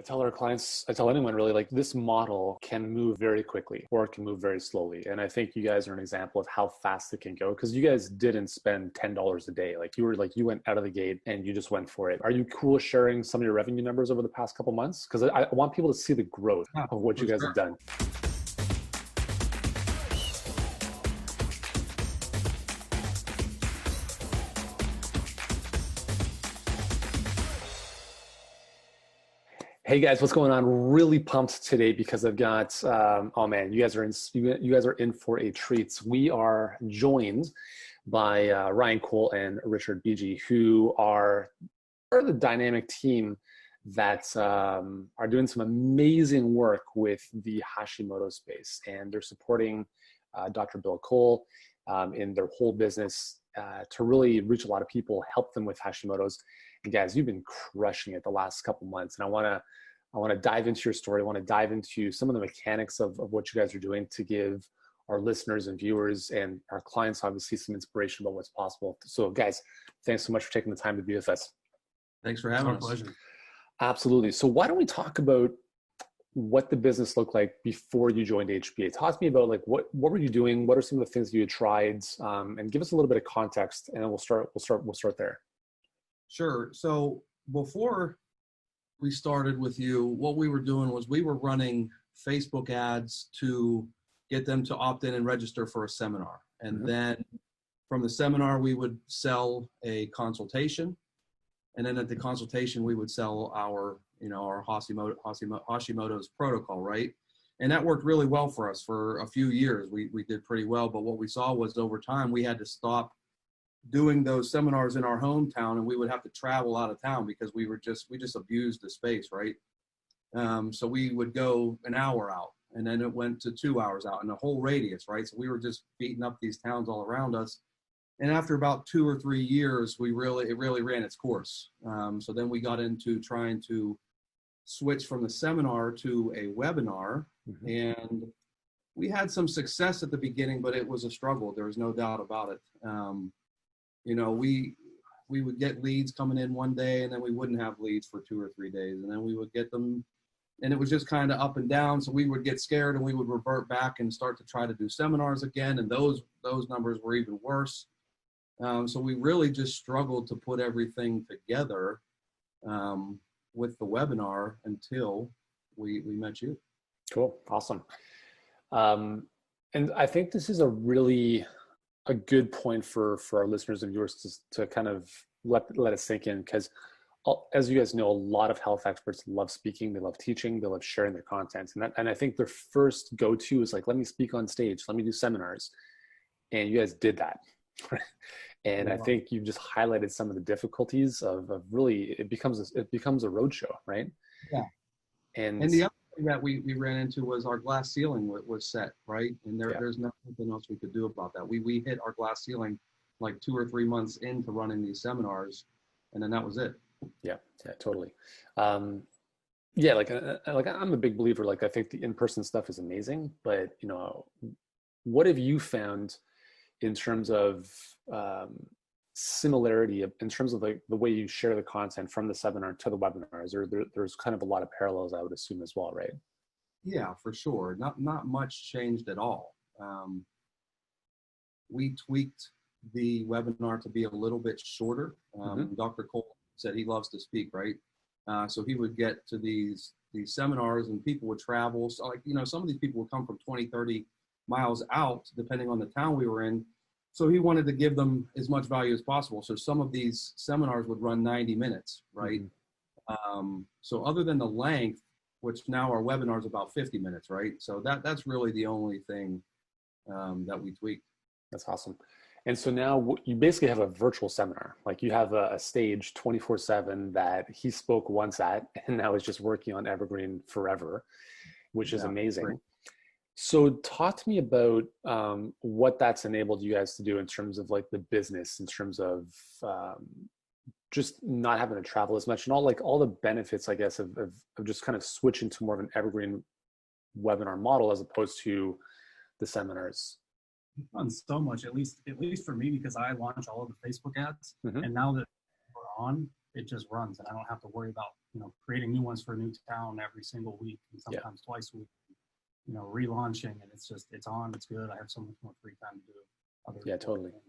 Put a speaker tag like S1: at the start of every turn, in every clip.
S1: I tell our clients, I tell anyone really, like this model can move very quickly or it can move very slowly. And I think you guys are an example of how fast it can go because you guys didn't spend $10 a day. Like you went out of the gate and you just went for it. Are you cool sharing some of your revenue numbers over the past couple months? Because I want people to see the growth of what you guys have done. Hey guys, what's going on? Really pumped today because I've got, oh man, you guys are in for a treat. We are joined by Ryan Cole and Richard Beege, who are part of the dynamic team that are doing some amazing work with the Hashimoto space, and they're supporting Dr. Bill Cole in their whole business to really reach a lot of people, help them with Hashimoto's. And guys, you've been crushing it the last couple months, and I want to dive into your story. I want to dive into some of the mechanics of what you guys are doing to give our listeners and viewers and our clients obviously some inspiration about what's possible. So guys, thanks so much for taking the time to be with us.
S2: Thanks for having us.
S3: Pleasure.
S1: Absolutely. So why don't we talk about what the business looked like before you joined HBA? Talk to me about like what were you doing? What are some of the things you had tried? And give us a little bit of context, and then we'll start there.
S2: Sure. So before we started with you, what we were doing was we were running Facebook ads to get them to opt in and register for a seminar. And then from the seminar, we would sell a consultation. And then at the consultation, we would sell our Hashimoto's protocol, right? And that worked really well for us for a few years. We did pretty well. But what we saw was over time, we had to stop doing those seminars in our hometown, and we would have to travel out of town because we just abused the space, right? So we would go an hour out, and then it went to 2 hours out in the whole radius, right? So we were just beating up these towns all around us. And after about 2 or 3 years, it really ran its course. So then we got into trying to switch from the seminar to a webinar, and we had some success at the beginning, but it was a struggle. There was no doubt about it. We would get leads coming in one day, and then we wouldn't have leads for 2 or 3 days, and then we would get them, and it was just kind of up and down. So we would get scared, and we would revert back and start to try to do seminars again, and those numbers were even worse. So we really just struggled to put everything together with the webinar until we met you.
S1: Cool, awesome. And I think this is a good point for our listeners and viewers to kind of let it sink in, because as you guys know, a lot of health experts love speaking, they love teaching, they love sharing their content, and I think their first go-to is like, let me speak on stage, let me do seminars, and you guys did that. And I think you've just highlighted some of the difficulties of really it becomes a roadshow, right?
S2: Yeah.
S1: And
S2: the other thing that we ran into was our glass ceiling was set, right? And there's nothing else we could do about that. We hit our glass ceiling like 2 or 3 months into running these seminars, and then that was it.
S1: Yeah, totally. Like I'm a big believer. Like I think the in-person stuff is amazing, but what have you found in terms of similarity in terms of the way you share the content from the seminar to the webinars? There's kind of a lot of parallels, I would assume, as well, right?
S2: Yeah, for sure. Not much changed at all. We tweaked the webinar to be a little bit shorter. Dr. Cole said he loves to speak, right? So he would get to these seminars, and people would travel. So some of these people would come from 20, 30 miles out, depending on the town we were in. So he wanted to give them as much value as possible. So some of these seminars would run 90 minutes, right? So other than the length, which now our webinar is about 50 minutes, right? So that's really the only thing that we tweaked.
S1: That's awesome. And so now you basically have a virtual seminar. Like you have a stage 24/7 that he spoke once at, and now is just working on evergreen forever, which is amazing. Great. So talk to me about what that's enabled you guys to do in terms of like the business, in terms of just not having to travel as much, and all the benefits, I guess, of just kind of switching to more of an evergreen webinar model as opposed to the seminars.
S3: Done so much, at least for me, because I launch all of the Facebook ads, and now that we're on, it just runs, and I don't have to worry about, creating new ones for a new town every single week, and sometimes twice a week, relaunching, and it's on, it's good. I have so much more free time to do other
S1: totally.
S3: things.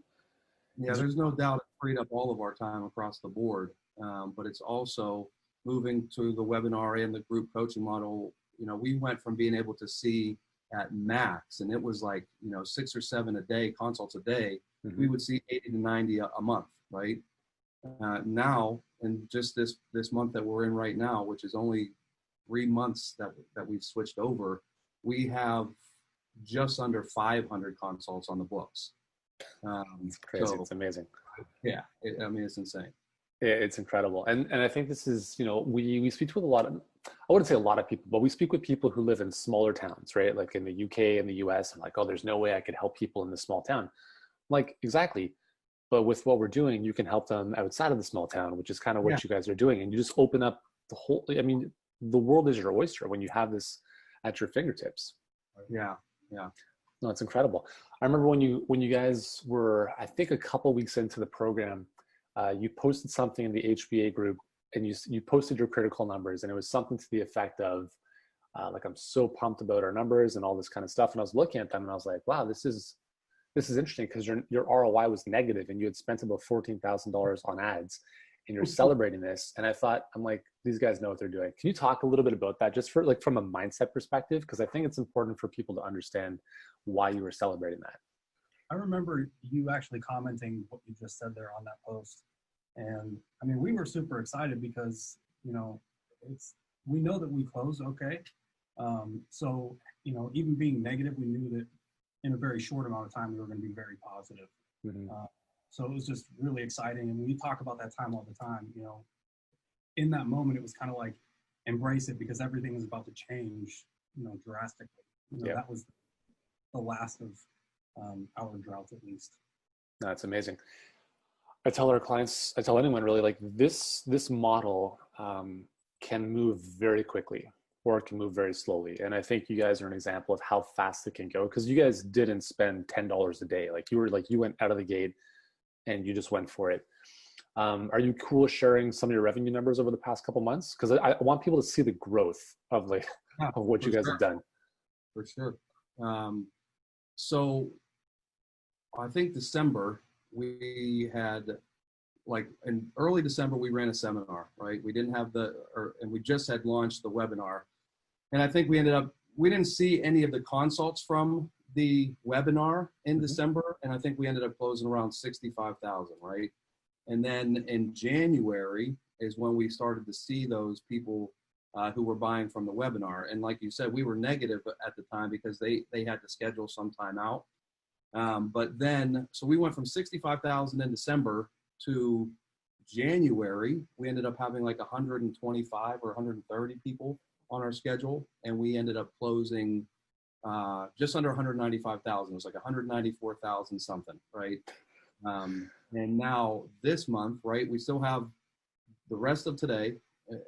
S2: Yeah, there's no doubt it freed up all of our time across the board, but it's also moving to the webinar and the group coaching model. We went from being able to see at max, and it was like 6 or 7 a day, consults a day.
S1: Mm-hmm.
S2: We would see 80 to 90 a month, right? Now, and just this month that we're in right now, which is only 3 months that we've switched over, we have just under 500 consults on the books.
S1: It's crazy. So, it's amazing.
S2: Yeah, it's insane.
S1: It's incredible. And I think this is, we speak with a lot of, I wouldn't say a lot of people, but we speak with people who live in smaller towns, right? Like in the UK and the US, and like, oh, there's no way I could help people in this small town. Like, exactly. But with what we're doing, you can help them outside of the small town, which is kind of what you guys are doing. And you just open up the whole, the world is your oyster when you have this at your fingertips.
S2: Yeah.
S1: No, it's incredible. I remember when you guys were, I think, a couple weeks into the program, you posted something in the HBA group, and you posted your critical numbers, and it was something to the effect of, like, I'm so pumped about our numbers and all this kind of stuff. And I was looking at them and I was like, wow, this is interesting, because your ROI was negative and you had spent about $14,000 on ads, and you're celebrating this. And I'm like, these guys know what they're doing. Can you talk a little bit about that, just for like from a mindset perspective? Because I think it's important for people to understand why you were celebrating that.
S3: I remember you actually commenting what you just said there on that post. And we were super excited because, we know that we closed okay. So, even being negative, we knew that in a very short amount of time, we were going to be very positive.
S1: Mm-hmm.
S3: So it was just really exciting. And we talk about that time all the time, in that moment, it was kind of like, embrace it, because everything is about to change, drastically. That was the last of our drought, at least.
S1: That's amazing. I tell our clients, I tell anyone really, like, this model can move very quickly, or it can move very slowly. And I think you guys are an example of how fast it can go, because you guys didn't spend $10 a day. Like, you went out of the gate and you just went for it. Are you cool sharing some of your revenue numbers over the past couple months? Because I want people to see the growth of of what you guys have done.
S2: For sure. So I think December, we had, like, in early December, we ran a seminar, right? We didn't have and we just had launched the webinar. And I think we didn't see any of the consults from the webinar in December. And I think we ended up closing around 65,000, right? And then in January is when we started to see those people who were buying from the webinar. And like you said, we were negative at the time because they had to schedule some time out. But then, so we went from 65,000 in December to January. We ended up having like 125 or 130 people on our schedule. And we ended up closing just under 195,000. It was like 194,000 something, right? And now this month, right, we still have the rest of today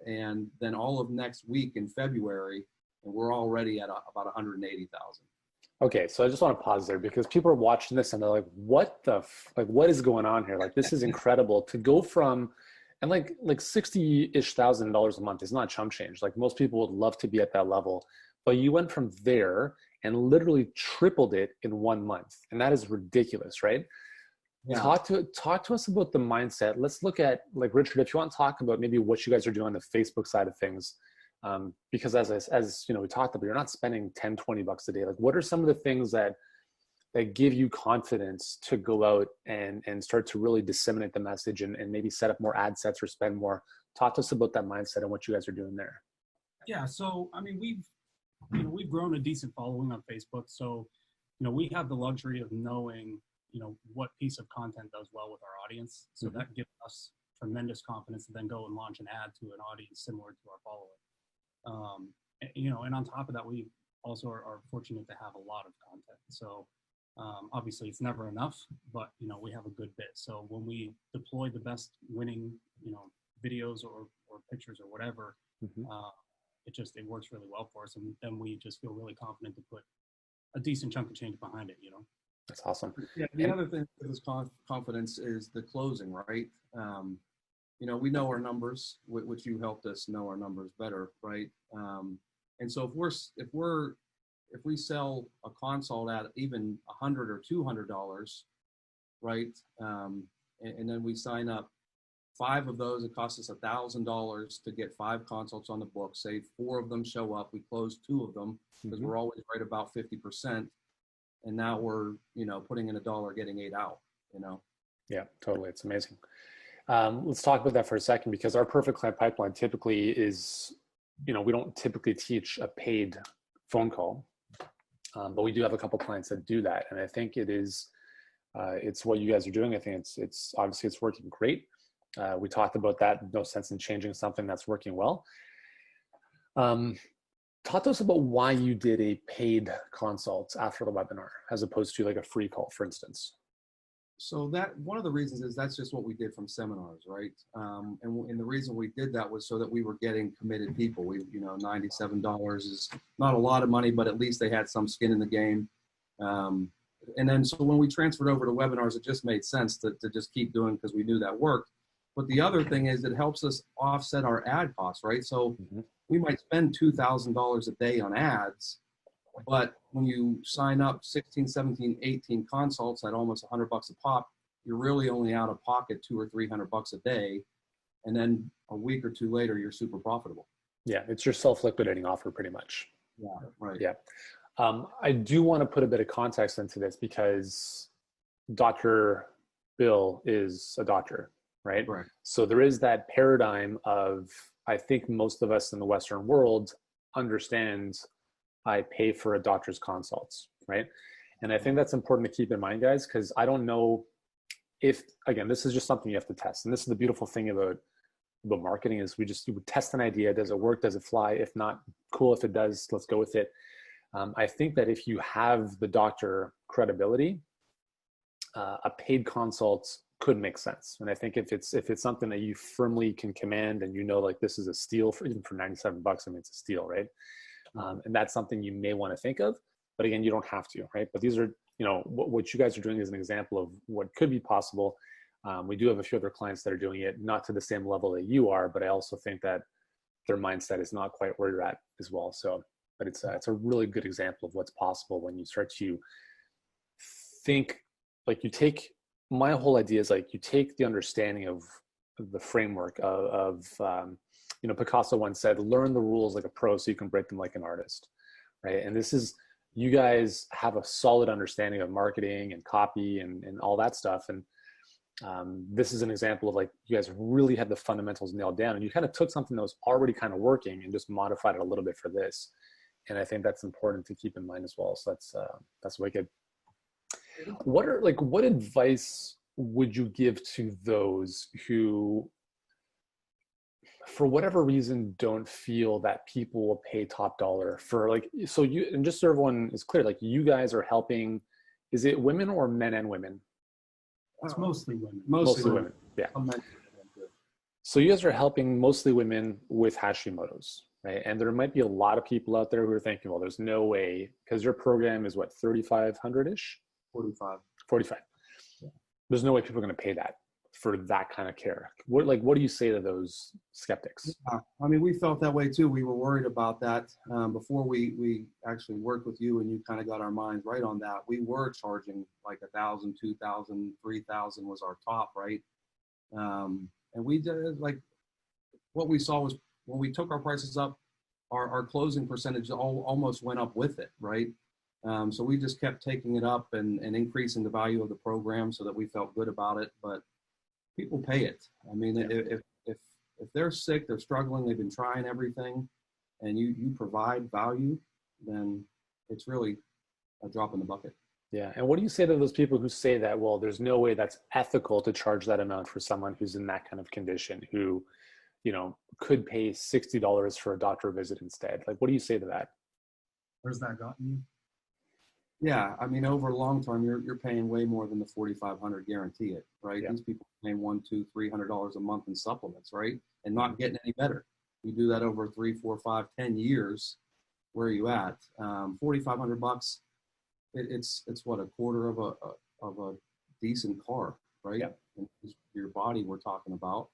S2: and then all of next week in February, and we're already at about 180,000.
S1: Okay, so I just want to pause there, because people are watching this and they're like, what what is going on here? Like, this is incredible to go from, and like $60,000-ish a month is not chump change. Like, most people would love to be at that level, but you went from there and literally tripled it in 1 month. And that is ridiculous, right? Yeah. Talk to us about the mindset. Let's look at, like, Richard, if you want to talk about maybe what you guys are doing on the Facebook side of things. Because as we talked about, you're not spending $10, $20 a day. Like, what are some of the things that give you confidence to go out and start to really disseminate the message and maybe set up more ad sets or spend more? Talk to us about that mindset and what you guys are doing there.
S3: Yeah. So, we've grown a decent following on Facebook. So, we have the luxury of knowing, what piece of content does well with our audience. So that gives us tremendous confidence to then go and launch an ad to an audience similar to our following. And on top of that, we also are fortunate to have a lot of content. So obviously it's never enough, but we have a good bit. So when we deploy the best winning, videos or pictures or whatever, it works really well for us. And then we just feel really confident to put a decent chunk of change behind it,
S1: That's awesome.
S2: Yeah. The other thing with this confidence is the closing, right? we know our numbers, which you helped us know our numbers better, right? And so if we sell a consult at even $100 or $200, right? And then we sign up 5 of those, it costs us $1,000 to get 5 consults on the book. Say 4 of them show up, we close 2 of them because we're always right about 50%. And now we're, putting in $1, getting 8 out,
S1: Yeah, totally. It's amazing. Let's talk about that for a second, because our perfect client pipeline typically is, we don't typically teach a paid phone call, but we do have a couple clients that do that. And I think it's what you guys are doing. I think it's obviously it's working great. We talked about that. No sense in changing something that's working well. Talk to us about why you did a paid consult after the webinar, as opposed to like a free call, for instance.
S2: So that one of the reasons is that's just what we did from seminars, right? And the reason we did that was so that we were getting committed people. $97 is not a lot of money, but at least they had some skin in the game. And then so when we transferred over to webinars, it just made sense to just keep doing, because we knew that worked. But the other thing is it helps us offset our ad costs, right? So we might spend $2,000 a day on ads, but when you sign up 16, 17, 18 consults at almost $100 a pop, you're really only out of pocket $200 or $300 a day. And then a week or 2 later, you're super profitable.
S1: Yeah, it's your self-liquidating offer pretty much.
S2: Yeah, right.
S1: Yeah. I do want to put a bit of context into this, because Dr. Bill is a doctor, right?
S2: Right.
S1: So there is that paradigm of, I think most of us in the Western world understand, I pay for a doctor's consults, right? And I think that's important to keep in mind, guys, because I don't know if, again, this is just something you have to test. And this is the beautiful thing about marketing, is you would test an idea. Does it work? Does it fly? If not, cool. If it does, let's go with it. I think that if you have the doctor credibility, a paid consult could make sense. And I think if it's something that you firmly can command, and like this is a steal even for $97, I mean, it's a steal, right? And that's something you may want to think of, but again, you don't have to, right? But these are, what you guys are doing is an example of what could be possible. We do have a few other clients that are doing it, not to the same level that you are, but I also think that their mindset is not quite where you're at as well. So, but it's a really good example of what's possible when you start to think, like my whole idea is like you take the understanding of the framework of Picasso once said, learn the rules like a pro so you can break them like an artist, right? And this is, you guys have a solid understanding of marketing and copy and all that stuff. And this is an example of like, you guys really had the fundamentals nailed down, and you kind of took something that was already kind of working and just modified it a little bit for this. And I think that's important to keep in mind as well. So that's wicked. What advice would you give to those who, for whatever reason, don't feel that people will pay top dollar for and just so everyone is clear, like you guys are helping, is it women or men and women?
S3: It's mostly women.
S1: Mostly women. Yeah. So you guys are helping mostly women with Hashimoto's, right? And there might be a lot of people out there who are thinking, well, there's no way, because your program is what, 3,500-ish? 45. Yeah. There's no way people are going to pay that for that kind of care. What do you say to those skeptics?
S2: Yeah. I mean, we felt that way too. We were worried about that before we actually worked with you, and you kind of got our minds right on that. We were charging like 1,000, 2,000, 3,000 was our top, right? And we did, like, what we saw was when we took our prices up, our closing percentage almost went up with it, right? So we just kept taking it up and increasing the value of the program so that we felt good about it. But people pay it. I mean, if they're sick, they're struggling, they've been trying everything, and you provide value, then it's really a drop in the bucket.
S1: Yeah. And what do you say to those people who say that, well, there's no way that's ethical to charge that amount for someone who's in that kind of condition, who, could pay $60 for a doctor visit instead? Like, what do you say to that?
S3: Where's that gotten you?
S2: Yeah, I mean, over a long term, you're paying way more than the $4,500, guarantee it, right?
S1: Yeah.
S2: These people are paying $100, $200, $300 a month in supplements, right? And not getting any better. You do that over 3, 4, 5, 10 years. Where are you at? $4,500. It's what, a quarter of a decent car, right?
S1: Yeah.
S2: And your body we're talking about.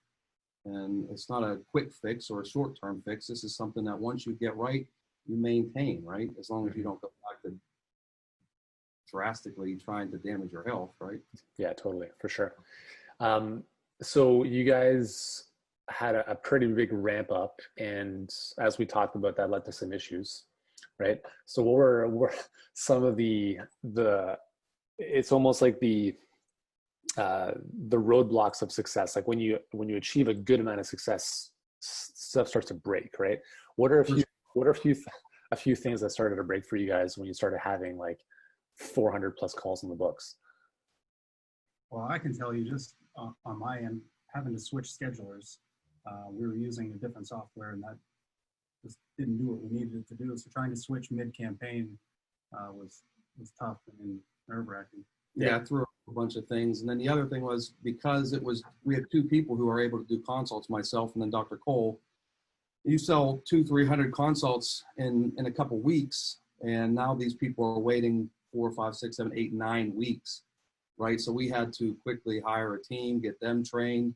S2: And it's not a quick fix or a short-term fix. This is something that once you get right, you maintain, right? As long as you don't go back to drastically trying to damage your health, right?
S1: Yeah, totally, for sure. So you guys had a pretty big ramp up, and as we talked about, that led to some issues, right? So what were some of the it's almost like the roadblocks of success, like when you achieve a good amount of success, stuff starts to break, right? What are a few things that started to break for you guys when you started having like 400 plus calls in the books?
S3: Well, I can tell you just on my end, having to switch schedulers, we were using a different software and that just didn't do what we needed it to do. So trying to switch mid-campaign was tough and nerve-wracking.
S2: Yeah, I threw a bunch of things. And then the other thing was, because we had two people who are able to do consults, myself and then Dr. Cole. You sell 200-300 consults in a couple weeks, and now these people are waiting 4, 5, 6, 7, 8, 9 weeks, right? So we had to quickly hire a team, get them trained.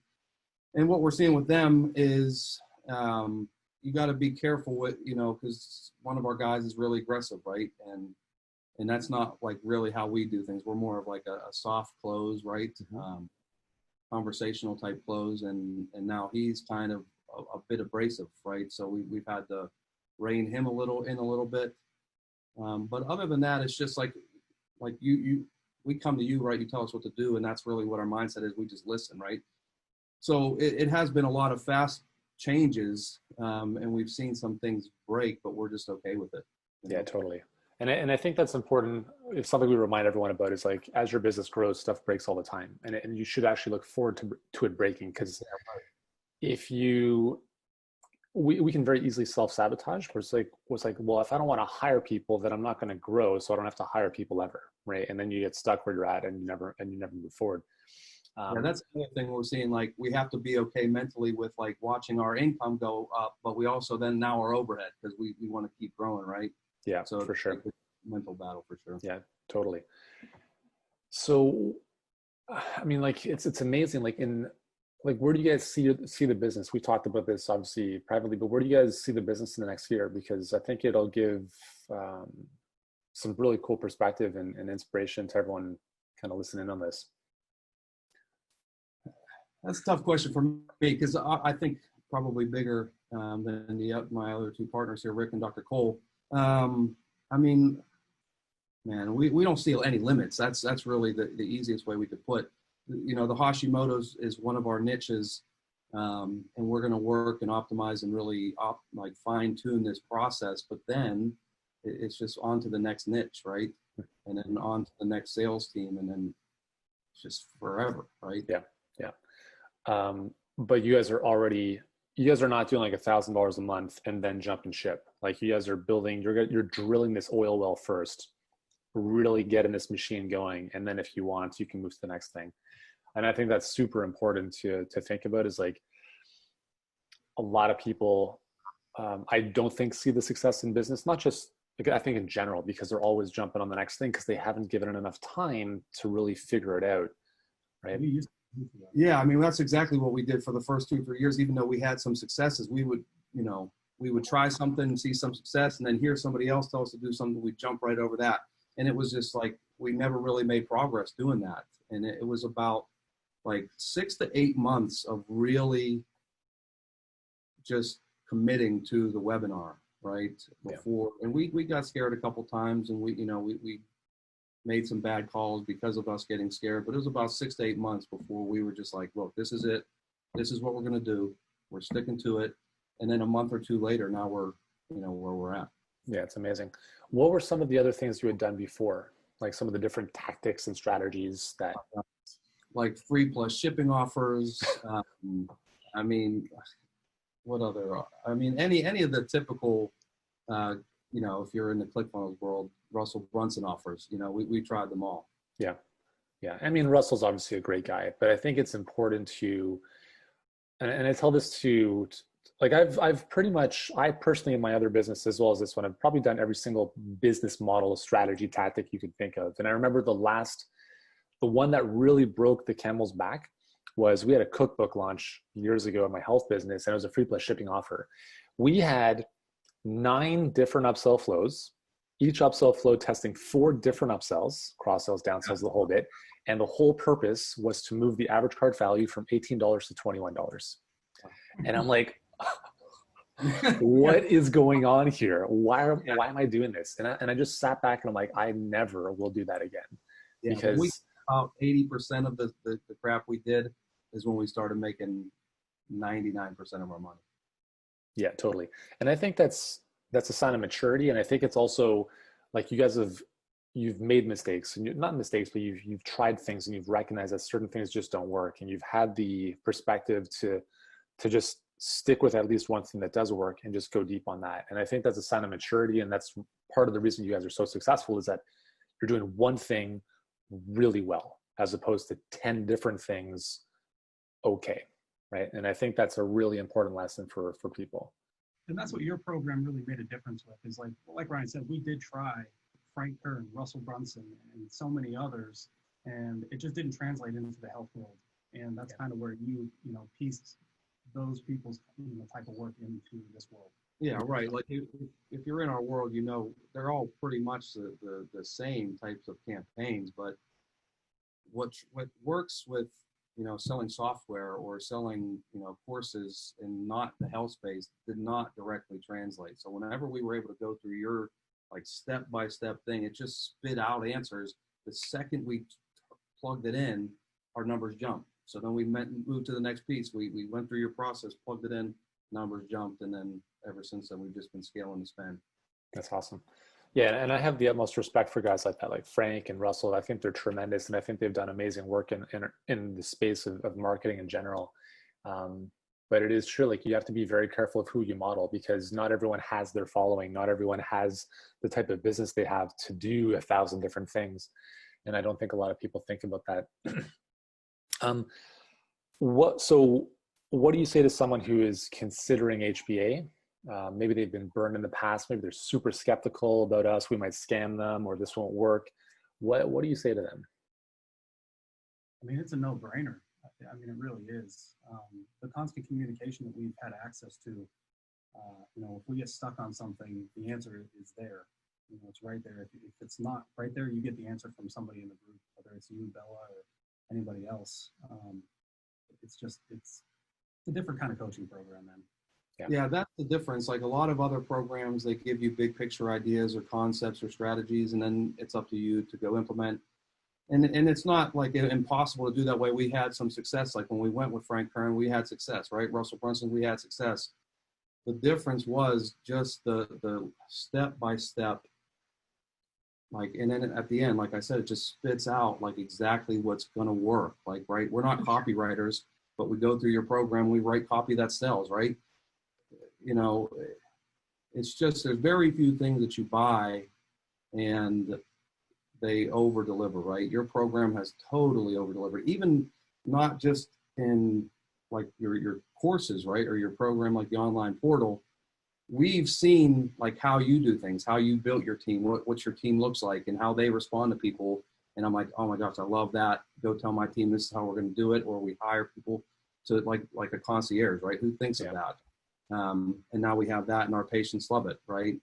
S2: And what we're seeing with them is you got to be careful with, because one of our guys is really aggressive, right? And that's not like really how we do things. We're more of like a soft close, right? Conversational type close. And now he's kind of a bit abrasive, right? So we've had to rein him a little bit. But other than that, it's just like we come to you, right? You tell us what to do. And that's really what our mindset is. We just listen, right? So it has been a lot of fast changes, and we've seen some things break, but we're just okay with it.
S1: Yeah, totally. And I think that's important. It's something we remind everyone about is like, as your business grows, stuff breaks all the time. And you should actually look forward to it breaking, because if we can very easily self-sabotage, where it's like, well, if I don't want to hire people, then I'm not going to grow. So I don't have to hire people ever. Right. And then you get stuck where you're at and you never move forward.
S2: Yeah, that's the other thing we're seeing. Like, we have to be okay mentally with like watching our income go up, but we also then now our overhead, because we want to keep growing. Right.
S1: Yeah,
S2: so
S1: for sure.
S2: Like a mental battle for sure.
S1: Yeah, totally. So, I mean, like it's amazing. Like where do you guys see the business? We talked about this obviously privately, but where do you guys see the business in the next year? Because I think it'll give some really cool perspective and inspiration to everyone kind of listening on this.
S2: That's a tough question for me, because I think probably bigger than my other two partners here, Rick and Dr. Cole. I mean, man, we don't see any limits. That's really the easiest way we could put. The Hashimoto's is one of our niches, and we're going to work and optimize and really fine tune this process. But then it's just on to the next niche, right? And then on to the next sales team, and then it's just forever, right?
S1: Yeah. But you guys are not doing like $1,000 a month and then jump and ship. Like, you guys are building, you're drilling this oil well first, really getting this machine going. And then if you want, you can move to the next thing. And I think that's super important to think about, is like, a lot of people, I don't think see the success in business, not just, I think in general, because they're always jumping on the next thing because they haven't given it enough time to really figure it out. Right.
S2: Yeah, I mean, that's exactly what we did for the first 2-3 years. Even though we had some successes, we would try something and see some success, and then hear somebody else tell us to do something, we'd jump right over that. And it was just like, we never really made progress doing that. And it was about like 6 to 8 months of really just committing to the webinar, right? Before, and we got scared a couple times, and we made some bad calls because of us getting scared, but it was about 6 to 8 months before we were just like, look, this is it. This is what we're going to do. We're sticking to it. And then a month or two later, now we're, where we're at.
S1: Yeah, it's amazing. What were some of the other things you had done before? Like some of the different tactics and strategies that...
S2: Like free plus shipping offers. I mean, what other, any of the typical, if you're in the ClickFunnels world, Russell Brunson offers, we tried them all.
S1: Yeah. I mean, Russell's obviously a great guy, but I think it's important to, and I tell this to, like, I've pretty much, I personally in my other business as well as this one, I've probably done every single business model, strategy, tactic you could think of. And I remember the one that really broke the camel's back was we had a cookbook launch years ago in my health business, and it was a free plus shipping offer. We had 9 different upsell flows, each upsell flow testing 4 different upsells, cross sells, down sells, the whole bit. And the whole purpose was to move the average cart value from $18 to $21. And I'm like, what is going on here? Why am I doing this? And I just sat back and I'm like, I never will do that again.
S2: Yeah,
S1: because
S2: about 80% of the crap we did is when we started making 99% of our money.
S1: Yeah, totally. And I think that's a sign of maturity. And I think it's also like you guys you've made mistakes, and not mistakes, but you've tried things and you've recognized that certain things just don't work. And you've had the perspective to just stick with at least one thing that does work and just go deep on that. And I think that's a sign of maturity. And that's part of the reason you guys are so successful, is that you're doing one thing really well, as opposed to 10 different things okay, right? And I think that's a really important lesson for people.
S3: And that's what your program really made a difference with, is like Ryan said, we did try Frank Kern, Russell Brunson, and so many others, and it just didn't translate into the health world. And that's kind of where you pieced those people's type of work into this world.
S2: Yeah, right. Like if you're in our world, they're all pretty much the same types of campaigns, but what works with selling software or selling courses in not the health space did not directly translate. So whenever we were able to go through your step-by-step thing, it just spit out answers. The second we plugged it in, our numbers jumped. So then we moved to the next piece. We went through your process, plugged it in, numbers jumped, and then ever since then we've just been scaling the spend.
S1: That's awesome. Yeah, and I have the utmost respect for guys like that, like Frank and Russell. I think they're tremendous, and I think they've done amazing work in the space of marketing in general. But it is true, like you have to be very careful of who you model, because not everyone has their following. Not everyone has the type of business they have to do 1,000 different things. And I don't think a lot of people think about that. What do you say to someone who is considering HBA? Maybe they've been burned in the past. Maybe they're super skeptical about us. We might scam them, or this won't work. What do you say to them?
S3: I mean, it's a no-brainer. I mean, it really is. The constant communication that we've had access to, if we get stuck on something, the answer is there. It's right there. If it's not right there, you get the answer from somebody in the group, whether it's you, Bella, or anybody else. It's a different kind of coaching program, man.
S2: Yeah, that's the difference. Like a lot of other programs, they give you big picture ideas or concepts or strategies, and then it's up to you to go implement. And it's not like impossible to do that way. We had some success. Like when we went with Frank Kern, we had success, right? Russell Brunson, we had success. The difference was just the step-by-step, and then at the end, like I said, it just spits out like exactly what's going to work. Like, right, we're not copywriters, but we go through your program, we write copy that sells, right? It's just, there's very few things that you buy and they over deliver, right? Your program has totally over delivered, even not just in like your courses, right? Or your program, like the online portal. We've seen like how you do things, how you built your team, what your team looks like and how they respond to people. And I'm like, oh my gosh, I love that. Go tell my team this is how we're going to do it. Or we hire people to like a concierge, right? Who thinks of that? And now we have that and our patients love it, right?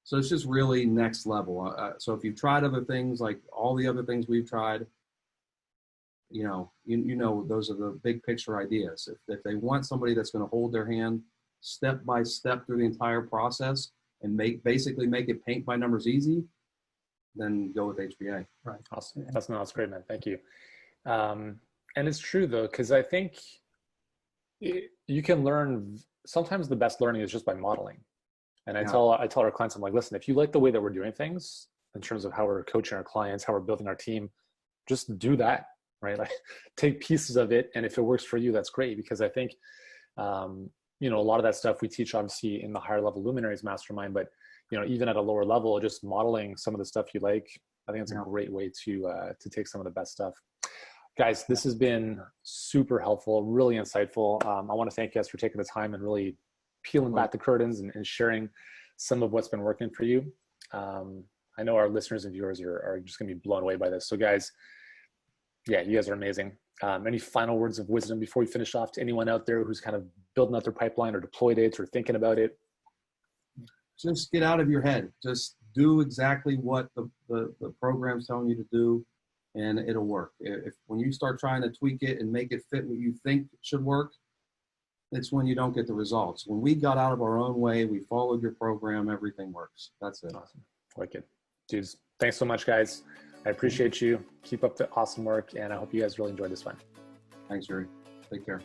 S2: So it's just really next level. So if you've tried other things, like all the other things we've tried, those are the big picture ideas. If they want somebody that's going to hold their hand step by step through the entire process and basically make it paint by numbers easy, then go with HBA.
S1: Right. Awesome. That's great, man. Thank you. And it's true though, because I think you can learn. Sometimes the best learning is just by modeling. And I tell our clients, I'm like, listen, if you like the way that we're doing things in terms of how we're coaching our clients, how we're building our team, just do that, right? Like take pieces of it. And if it works for you, that's great. Because I think, a lot of that stuff we teach obviously in the higher level luminaries mastermind, but even at a lower level, just modeling some of the stuff you like, I think it's a great way to take some of the best stuff. Guys, this has been super helpful, really insightful. I want to thank you guys for taking the time and really peeling back the curtains and sharing some of what's been working for you. I know our listeners and viewers are just going to be blown away by this. So guys, you guys are amazing. Any final words of wisdom before we finish off to anyone out there who's kind of building out their pipeline or deployed it or thinking about it?
S2: Just get out of your head. Just do exactly what the program's telling you to do, and it'll work. If when you start trying to tweak it and make it fit what you think should work, it's when you don't get the results. When we got out of our own way, we followed your program, everything works. That's it.
S1: Awesome. Like it. Dudes, thanks so much, guys. I appreciate you. Keep up the awesome work, and I hope you guys really enjoyed this one.
S2: Thanks, Yuri. Take care.